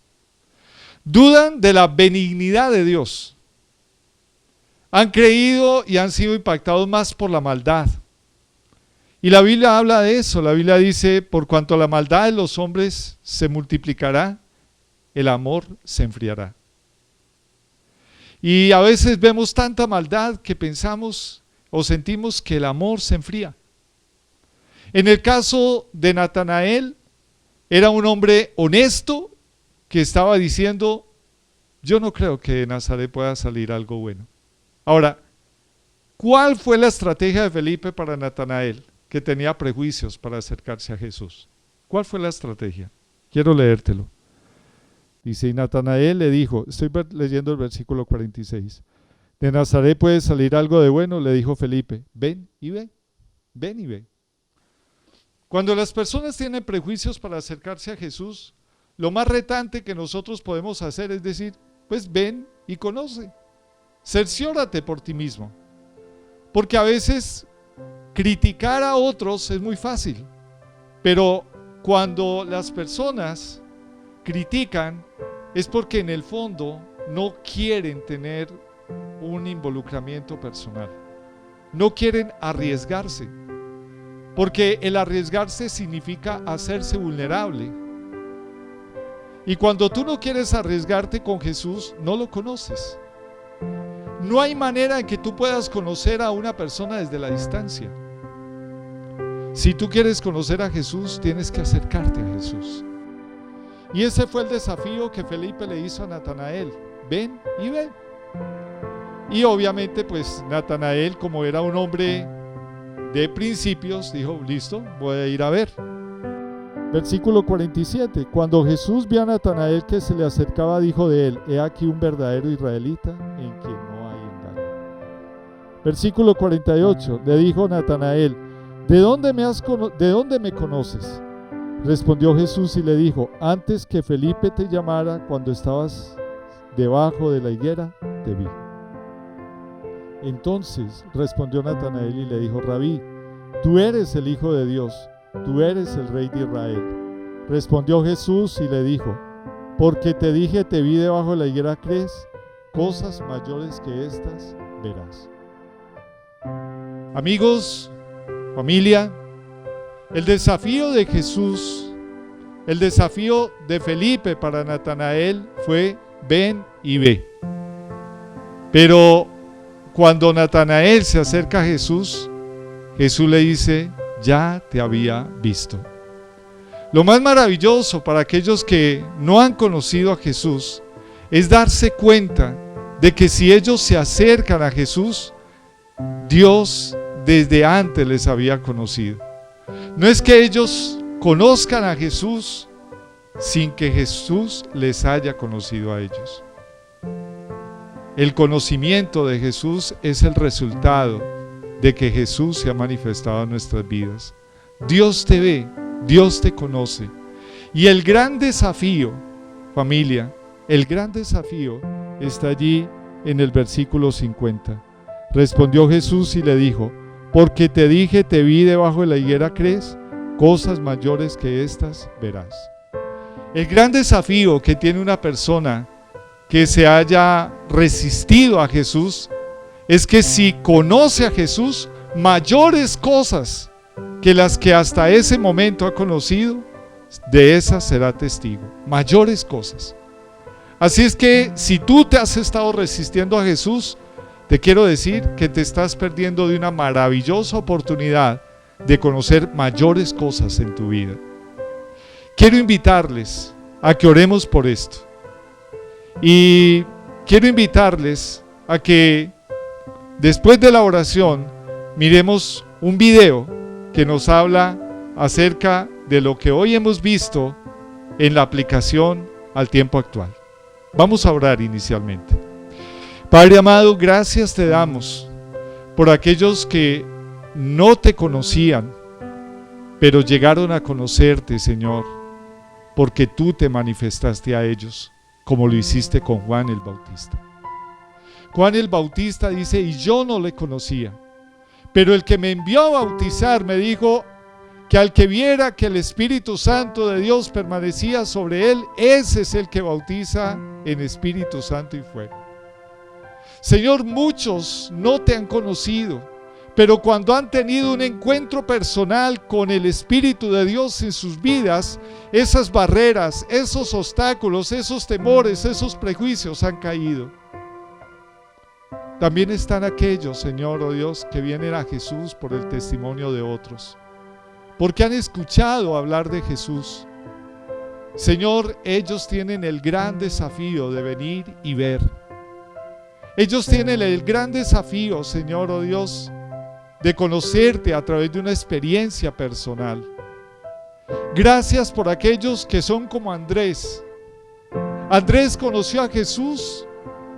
Dudan de la benignidad de Dios. Han creído y han sido impactados más por la maldad. Y la Biblia habla de eso. La Biblia dice: por cuanto la maldad de los hombres se multiplicará, el amor se enfriará. Y a veces vemos tanta maldad que pensamos o sentimos que el amor se enfría. En el caso de Natanael, era un hombre honesto que estaba diciendo: yo no creo que de Nazaret pueda salir algo bueno. Ahora, ¿cuál fue la estrategia de Felipe para Natanael, que tenía prejuicios para acercarse a Jesús? ¿Cuál fue la estrategia? Quiero leértelo. Dice: y Natanael le dijo, estoy leyendo el versículo 46, ¿de Nazaret puede salir algo de bueno? Le dijo Felipe: ven y ve, ven y ve. Cuando las personas tienen prejuicios para acercarse a Jesús, lo más retante que nosotros podemos hacer es decir: pues ven y conoce, cerciórate por ti mismo. Porque a veces criticar a otros es muy fácil, pero cuando las personas critican es porque en el fondo no quieren tener un involucramiento personal, no quieren arriesgarse, porque el arriesgarse significa hacerse vulnerable. Y cuando tú no quieres arriesgarte con Jesús, no lo conoces. No hay manera en que tú puedas conocer a una persona desde la distancia. Si tú quieres conocer a Jesús, tienes que acercarte a Jesús. Y ese fue el desafío que Felipe le hizo a Natanael: ven y ve. Y obviamente pues Natanael, como era un hombre de principios, dijo: listo, voy a ir a ver. Versículo 47, cuando Jesús vio a Natanael que se le acercaba, dijo de él: he aquí un verdadero israelita en quien no hay engaño. Versículo 48, le dijo Natanael: ¿de dónde me conoces? Respondió Jesús y le dijo: antes que Felipe te llamara, cuando estabas debajo de la higuera, te vi. Entonces respondió Natanael y le dijo: Rabí, tú eres el Hijo de Dios, tú eres el Rey de Israel. Respondió Jesús y le dijo: porque te dije, te vi debajo de la higuera, ¿crees? Cosas mayores que estas verás. Amigos, familia, el desafío de Jesús, el desafío de Felipe para Natanael fue: ven y ve. Pero cuando Natanael se acerca a Jesús, Jesús le dice: ya te había visto. Lo más maravilloso para aquellos que no han conocido a Jesús es darse cuenta de que si ellos se acercan a Jesús, Dios desde antes les había conocido. No es que ellos conozcan a Jesús sin que Jesús les haya conocido a ellos. El conocimiento de Jesús es el resultado de que Jesús se ha manifestado en nuestras vidas. Dios te ve, Dios te conoce. Y el gran desafío, familia, el gran desafío está allí en el versículo 50. Respondió Jesús y le dijo: porque te dije, te vi debajo de la higuera, ¿crees? Cosas mayores que estas verás. El gran desafío que tiene una persona que se haya resistido a Jesús es que si conoce a Jesús, mayores cosas que las que hasta ese momento ha conocido, de esas será testigo. Mayores cosas. Así es que si tú te has estado resistiendo a Jesús, te quiero decir que te estás perdiendo de una maravillosa oportunidad de conocer mayores cosas en tu vida. Quiero invitarles a que oremos por esto. Y quiero invitarles a que después de la oración miremos un video que nos habla acerca de lo que hoy hemos visto en la aplicación al tiempo actual. Vamos a orar inicialmente. Padre amado, gracias te damos por aquellos que no te conocían, pero llegaron a conocerte, Señor, porque tú te manifestaste a ellos, como lo hiciste con Juan el Bautista. Juan el Bautista dice, y yo no le conocía, pero el que me envió a bautizar me dijo que al que viera que el Espíritu Santo de Dios permanecía sobre él, ese es el que bautiza en Espíritu Santo y fuego. Señor, muchos no te han conocido, pero cuando han tenido un encuentro personal con el Espíritu de Dios en sus vidas, esas barreras, esos obstáculos, esos temores, esos prejuicios han caído. También están aquellos, Señor, oh Dios, que vienen a Jesús por el testimonio de otros, porque han escuchado hablar de Jesús. Señor, ellos tienen el gran desafío de venir y ver. Ellos tienen el gran desafío, Señor, oh Dios, de conocerte a través de una experiencia personal. Gracias por aquellos que son como Andrés. Andrés conoció a Jesús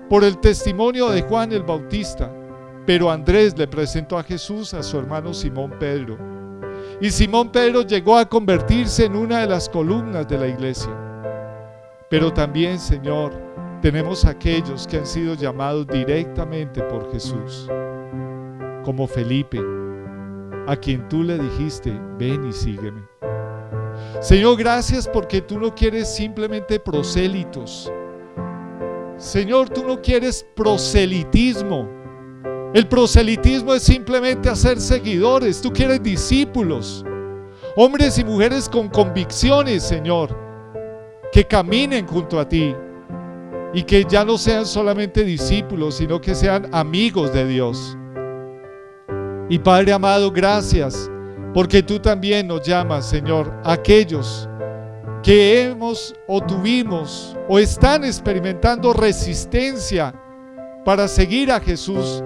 por el testimonio de Juan el Bautista, pero Andrés le presentó a Jesús a su hermano Simón Pedro. Y Simón Pedro llegó a convertirse en una de las columnas de la iglesia. Pero también, Señor, tenemos aquellos que han sido llamados directamente por Jesús, como Felipe, a quien tú le dijiste, ven y sígueme. Señor, gracias porque tú no quieres simplemente prosélitos. Señor, tú no quieres proselitismo. El proselitismo es simplemente hacer seguidores. Tú quieres discípulos, hombres y mujeres con convicciones, Señor, que caminen junto a ti y que ya no sean solamente discípulos, sino que sean amigos de Dios. Y Padre amado, gracias porque tú también nos llamas, Señor, a aquellos que hemos o tuvimos o están experimentando resistencia para seguir a Jesús,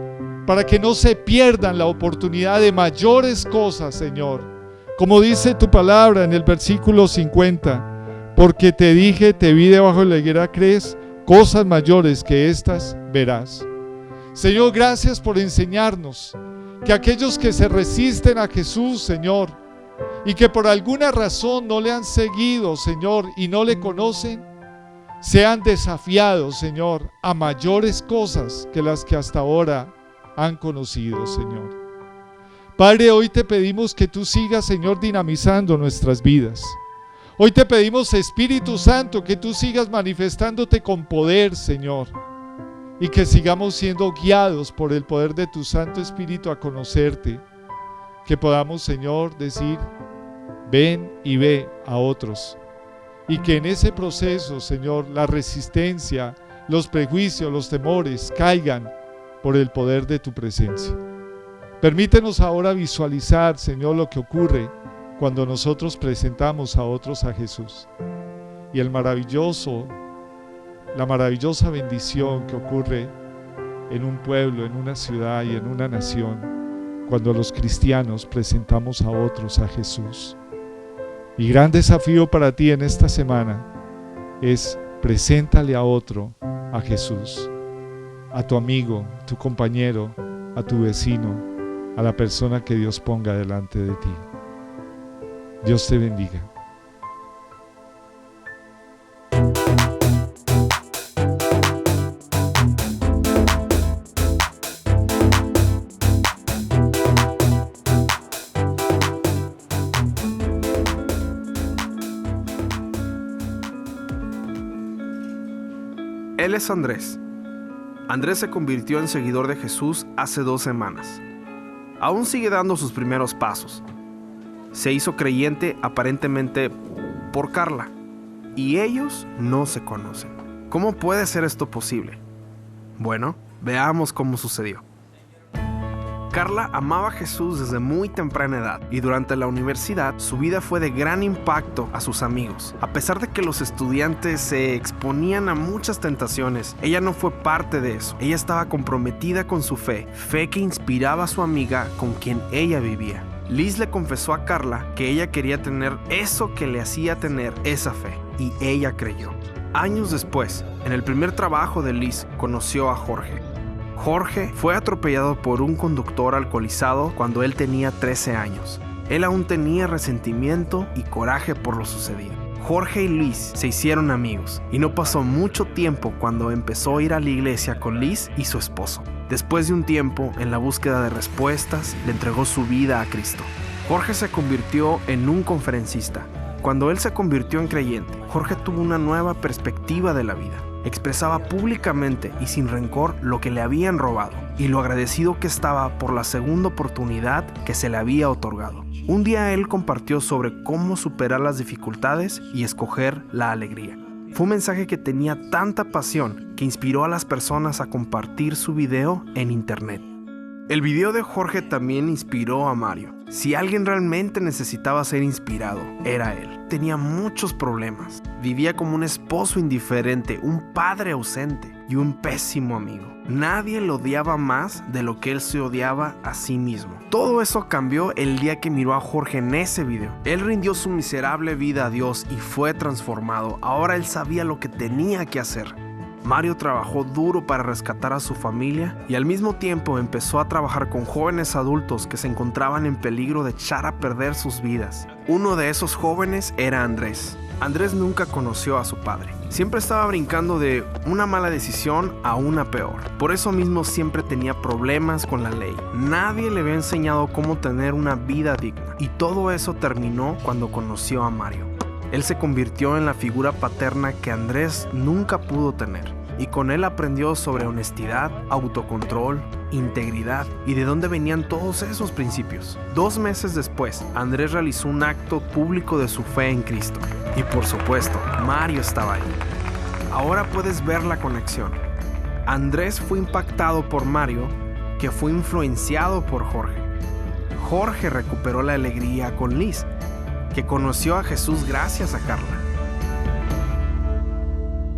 para que no se pierdan la oportunidad de mayores cosas, Señor. Como dice tu palabra en el versículo 50, porque te dije, te vi debajo de la higuera, crees, cosas mayores que estas verás. Señor, gracias por enseñarnos que aquellos que se resisten a Jesús, Señor, y que por alguna razón no le han seguido, Señor, y no le conocen, sean desafiados, Señor, a mayores cosas que las que hasta ahora han conocido, Señor. Padre, hoy te pedimos que tú sigas, Señor, dinamizando nuestras vidas. Hoy te pedimos, Espíritu Santo, que tú sigas manifestándote con poder, Señor, y que sigamos siendo guiados por el poder de tu Santo Espíritu a conocerte. Que podamos, Señor, decir, ven y ve a otros. Y que en ese proceso, Señor, la resistencia, los prejuicios, los temores caigan por el poder de tu presencia. Permítenos ahora visualizar, Señor, lo que ocurre cuando nosotros presentamos a otros a Jesús. Y la maravillosa bendición que ocurre en un pueblo, en una ciudad y en una nación, cuando los cristianos presentamos a otros a Jesús. Mi gran desafío para ti en esta semana es preséntale a otro a Jesús, a tu amigo, tu compañero, a tu vecino, a la persona que Dios ponga delante de ti. Dios te bendiga. Él es Andrés? Andrés se convirtió en seguidor de Jesús hace 2 semanas. Aún sigue dando sus primeros pasos. Se hizo creyente aparentemente por Carla, y ellos no se conocen. ¿Cómo puede ser esto posible? Bueno, veamos cómo sucedió. Carla amaba a Jesús desde muy temprana edad y durante la universidad su vida fue de gran impacto a sus amigos. A pesar de que los estudiantes se exponían a muchas tentaciones, ella no fue parte de eso. Ella estaba comprometida con su fe que inspiraba a su amiga con quien ella vivía. Liz le confesó a Carla que ella quería tener eso que le hacía tener esa fe, y ella creyó. Años después, en el primer trabajo de Liz, conoció a Jorge. Jorge fue atropellado por un conductor alcoholizado cuando él tenía 13 años. Él aún tenía resentimiento y coraje por lo sucedido. Jorge y Liz se hicieron amigos y no pasó mucho tiempo cuando empezó a ir a la iglesia con Liz y su esposo. Después de un tiempo, en la búsqueda de respuestas, le entregó su vida a Cristo. Jorge se convirtió en un conferencista. Cuando él se convirtió en creyente, Jorge tuvo una nueva perspectiva de la vida. Expresaba públicamente y sin rencor lo que le habían robado y lo agradecido que estaba por la segunda oportunidad que se le había otorgado. Un día él compartió sobre cómo superar las dificultades y escoger la alegría. Fue un mensaje que tenía tanta pasión que inspiró a las personas a compartir su video en internet. El video de Jorge también inspiró a Mario. Si alguien realmente necesitaba ser inspirado, era él. Tenía muchos problemas. Vivía como un esposo indiferente, un padre ausente y un pésimo amigo. Nadie lo odiaba más de lo que él se odiaba a sí mismo. Todo eso cambió el día que miró a Jorge en ese video. Él rindió su miserable vida a Dios y fue transformado. Ahora él sabía lo que tenía que hacer. Mario trabajó duro para rescatar a su familia y al mismo tiempo empezó a trabajar con jóvenes adultos que se encontraban en peligro de echar a perder sus vidas. Uno de esos jóvenes era Andrés. Andrés nunca conoció a su padre. Siempre estaba brincando de una mala decisión a una peor. Por eso mismo siempre tenía problemas con la ley. Nadie le había enseñado cómo tener una vida digna. Y todo eso terminó cuando conoció a Mario. Él se convirtió en la figura paterna que Andrés nunca pudo tener. Y con él aprendió sobre honestidad, autocontrol, integridad y de dónde venían todos esos principios. 2 meses después, Andrés realizó un acto público de su fe en Cristo. Y por supuesto, Mario estaba ahí. Ahora puedes ver la conexión. Andrés fue impactado por Mario, que fue influenciado por Jorge. Jorge recuperó la alegría con Liz, que conoció a Jesús gracias a Carla.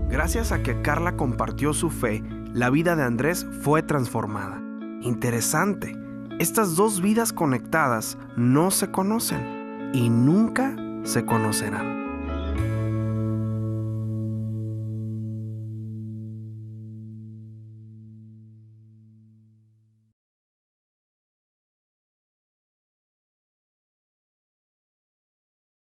Gracias a que Carla compartió su fe, la vida de Andrés fue transformada. Interesante, estas 2 vidas conectadas no se conocen y nunca se conocerán.